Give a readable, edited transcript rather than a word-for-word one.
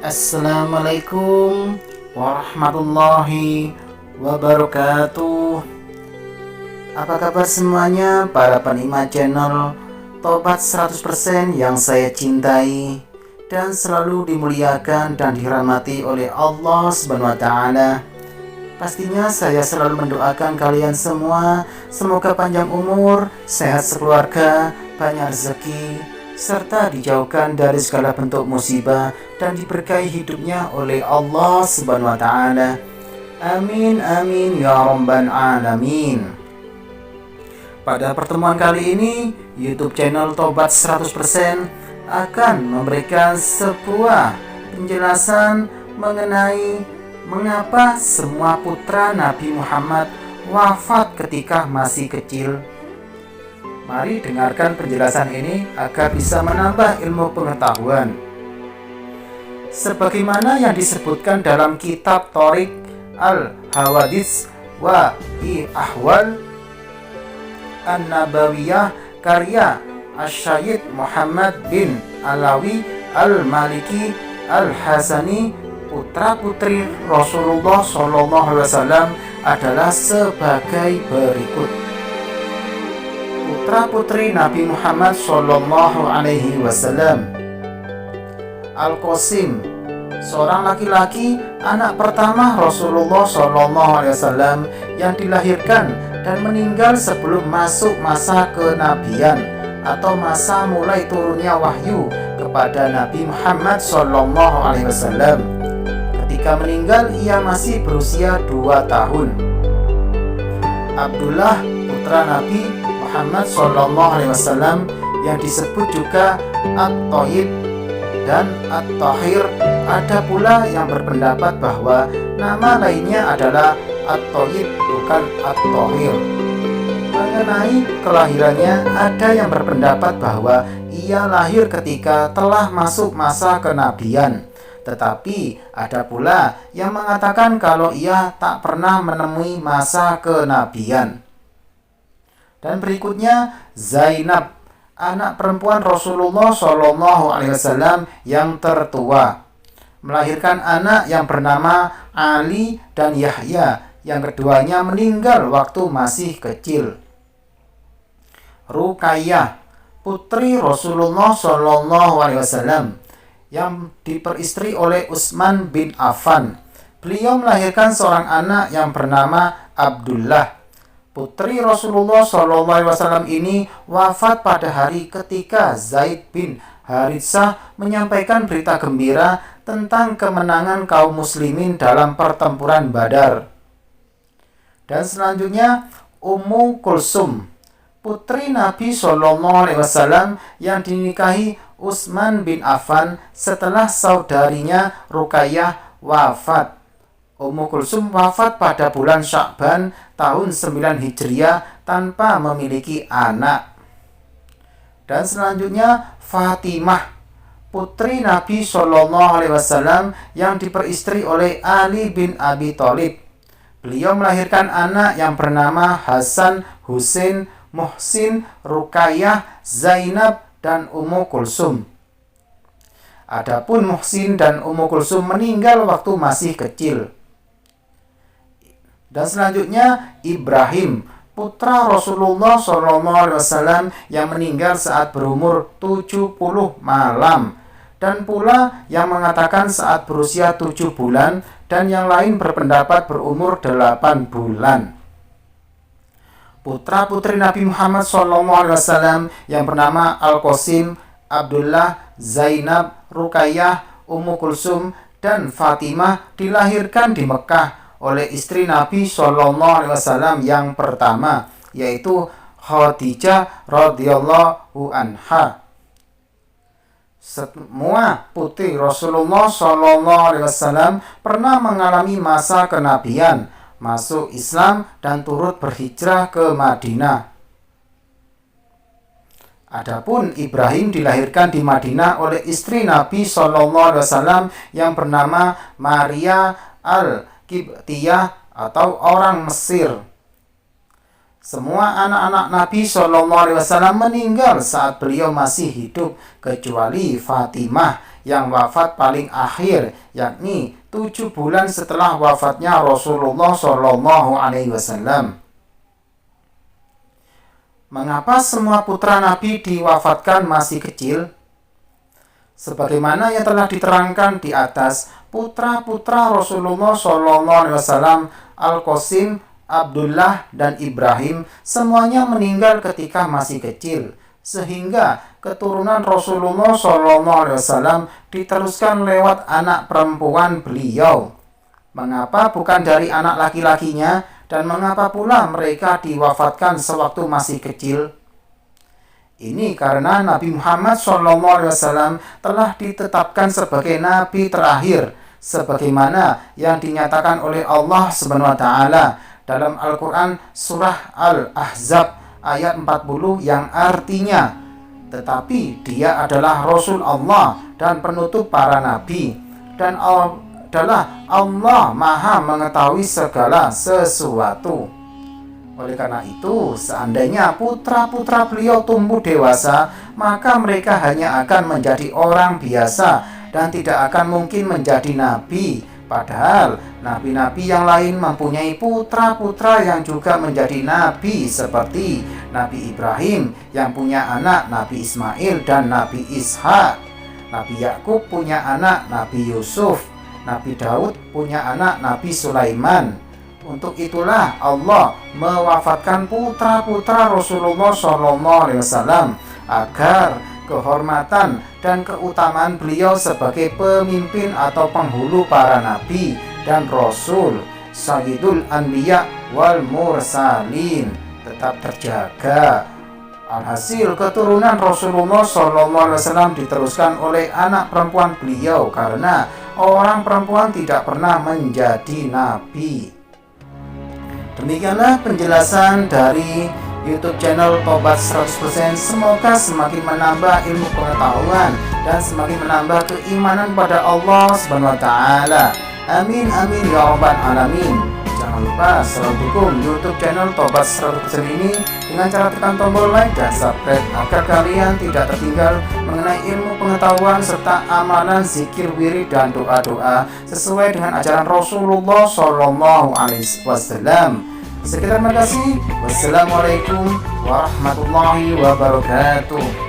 Assalamualaikum warahmatullahi wabarakatuh. Apa kabar semuanya para penikmat channel Tobat 100% yang saya cintai dan selalu dimuliakan dan dirahmati oleh Allah Subhanahu wa taala. Pastinya saya selalu mendoakan kalian semua semoga panjang umur, sehat sekeluarga, banyak rezeki, serta dijauhkan dari segala bentuk musibah dan diberkahi hidupnya oleh Allah Subhanahu wa taala. Amin amin ya rabbal alamin. Pada pertemuan kali ini, YouTube channel Tobat 100% akan memberikan sebuah penjelasan mengenai mengapa semua putra Nabi Muhammad wafat ketika masih kecil. Mari dengarkan penjelasan ini agar bisa menambah ilmu pengetahuan. Sebagaimana yang disebutkan dalam kitab Thariq al-Hawadits wa Ahwal An-Nabawiyah karya Asy-Syaikh Muhammad bin Alawi al-Maliki al-Hasani, putra-putri Rasulullah SAW adalah sebagai berikut. Putra-putri Nabi Muhammad SAW: Al-Qasim, seorang laki-laki, anak pertama Rasulullah SAW yang dilahirkan dan meninggal sebelum masuk masa kenabian atau masa mulai turunnya wahyu kepada Nabi Muhammad SAW. Ketika meninggal ia masih berusia 2 tahun. Abdullah, putra Nabi Muhammad SAW yang disebut juga At-Thayyib dan At-Thahir. Ada pula yang berpendapat bahwa nama lainnya adalah At-Thayyib bukan At-Thahir. Mengenai kelahirannya, ada yang berpendapat bahwa ia lahir ketika telah masuk masa kenabian. Tetapi ada pula yang mengatakan kalau ia tak pernah menemui masa kenabian. Dan berikutnya Zainab, anak perempuan Rasulullah SAW yang tertua, melahirkan anak yang bernama Ali dan Yahya, yang keduanya meninggal waktu masih kecil. Ruqayyah, putri Rasulullah SAW yang diperistri oleh Utsman bin Affan. Beliau melahirkan seorang anak yang bernama Abdullah. Putri Rasulullah SAW ini wafat pada hari ketika Zaid bin Haritsah menyampaikan berita gembira tentang kemenangan kaum muslimin dalam pertempuran Badar. Dan selanjutnya Ummu Kulsum, putri Nabi SAW yang dinikahi Utsman bin Affan setelah saudarinya Ruqayyah wafat. Ummu Kulsum wafat pada bulan Sya'ban tahun 9 Hijriah tanpa memiliki anak. Dan selanjutnya Fatimah, putri Nabi SAW yang diperistri oleh Ali bin Abi Thalib. Beliau melahirkan anak yang bernama Hasan, Husain, Muhsin, Ruqayyah, Zainab, dan Ummu Kulsum. Adapun Muhsin dan Ummu Kulsum meninggal waktu masih kecil. Dan selanjutnya Ibrahim, putra Rasulullah SAW yang meninggal saat berumur 70 malam. Dan pula yang mengatakan saat berusia 7 bulan dan yang lain berpendapat berumur 8 bulan. Putra-putri Nabi Muhammad SAW yang bernama Al-Qasim, Abdullah, Zainab, Ruqayyah, Ummu Kulsum, dan Fatimah dilahirkan di Mekah oleh istri Nabi SAW yang pertama, yaitu Khadijah radhiyallahu anha. Semua putri Rasulullah SAW pernah mengalami masa kenabian, masuk Islam, dan turut berhijrah ke Madinah. Adapun Ibrahim dilahirkan di Madinah oleh istri Nabi SAW yang bernama Maria al-Qibtiyah atau orang Mesir. Semua anak-anak Nabi SAW meninggal saat beliau masih hidup, kecuali Fatimah yang wafat paling akhir, yakni 7 bulan setelah wafatnya Rasulullah SAW. Mengapa semua putra Nabi diwafatkan masih kecil? Sebagaimana yang telah diterangkan di atas, putra-putra Rasulullah SAW, Al-Qasim, Abdullah, dan Ibrahim semuanya meninggal ketika masih kecil, sehingga keturunan Rasulullah SAW diteruskan lewat anak perempuan beliau. Mengapa bukan dari anak laki-lakinya, dan mengapa pula mereka diwafatkan sewaktu masih kecil? Ini karena Nabi Muhammad SAW telah ditetapkan sebagai Nabi terakhir, sebagaimana yang dinyatakan oleh Allah SWT dalam Al-Quran surah Al-Ahzab ayat 40 yang artinya, tetapi dia adalah Rasul Allah dan penutup para nabi, dan adalah Allah Maha mengetahui segala sesuatu. Oleh karena itu, seandainya putra-putra beliau tumbuh dewasa, maka mereka hanya akan menjadi orang biasa dan tidak akan mungkin menjadi nabi. Padahal nabi-nabi yang lain mempunyai putra-putra yang juga menjadi nabi, seperti Nabi Ibrahim yang punya anak Nabi Ismail dan Nabi Ishak. Nabi Yakub punya anak Nabi Yusuf. Nabi Daud punya anak Nabi Sulaiman. Untuk itulah Allah mewafatkan putra-putra Rasulullah SAW agar kehormatan dan keutamaan beliau sebagai pemimpin atau penghulu para nabi dan rasul, Sayyidul Anbiya wal Mursalin, tetap terjaga. Alhasil keturunan Rasulullah SAW diteruskan oleh anak perempuan beliau karena orang perempuan tidak pernah menjadi nabi. Demikianlah penjelasan dari YouTube channel Tobat 100%. Semoga semakin menambah ilmu pengetahuan dan semakin menambah keimanan pada Allah SWT. Amin amin ya rabbal alamin. Jangan lupa selalu dukung YouTube channel Tobat 100% ini dengan cara tekan tombol like dan subscribe agar kalian tidak tertinggal mengenai ilmu pengetahuan serta amalan zikir, wirid, dan doa-doa sesuai dengan ajaran Rasulullah SAW. Sekian, terima kasih. Wassalamualaikum warahmatullahi wabarakatuh.